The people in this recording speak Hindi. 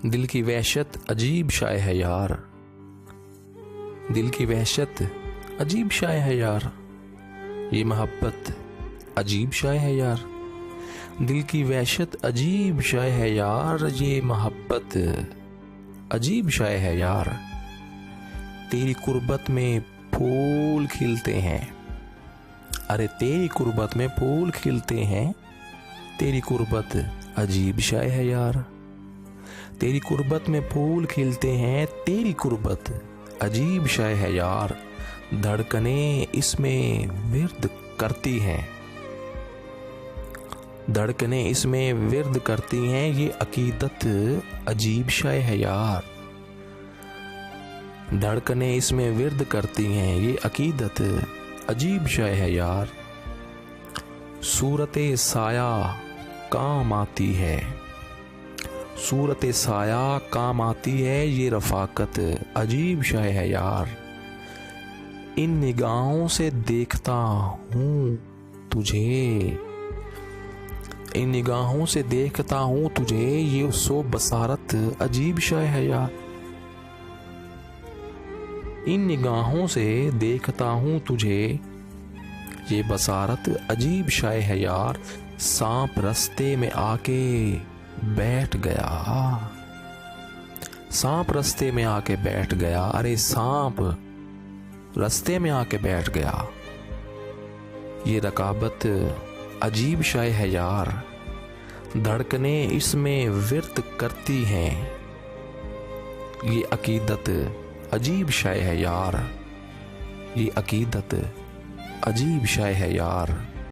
दिल की वहशत अजीब शाय है यार, दिल की वहशत अजीब शाय है यार, ये मोहब्बत अजीब शाय है यार। दिल की वहशत अजीब शाय है यार, ये मोहब्बत अजीब शाय है यार। तेरी कुर्बत में फूल खिलते हैं, अरे तेरी कुर्बत में फूल खिलते हैं, तेरी कुर्बत अजीब शाय है यार। तेरी कुर्बत में फूल खिलते हैं, तेरी कुर्बत अजीब शाय है यार। धड़कने इसमें विर्द करती हैं, धड़कने इसमें विर्द करती हैं, ये अकीदत अजीब शाय है यार। धड़कने इसमें विर्द करती हैं, ये अकीदत अजीब शाय है यार। सूरते साया काम आती है, सूरते साया काम आती है, ये रफाकत अजीब शाय है यार। इन निगाहों से देखता हूँ तुझे, इन निगाहों से देखता हूँ तुझे, ये सो बसारत अजीब शाय है यार। इन निगाहों से देखता हूँ तुझे, ये बसारत अजीब शाय है यार। सांप रास्ते में आके बैठ गया, सांप रास्ते में आके बैठ गया, अरे सांप रास्ते में आके बैठ गया। ये रकाबत अजीब शाय है यार। धड़कने इसमें विर्द करती हैं, ये अकीदत अजीब शाय है यार। ये अकीदत अजीब शाय है यार।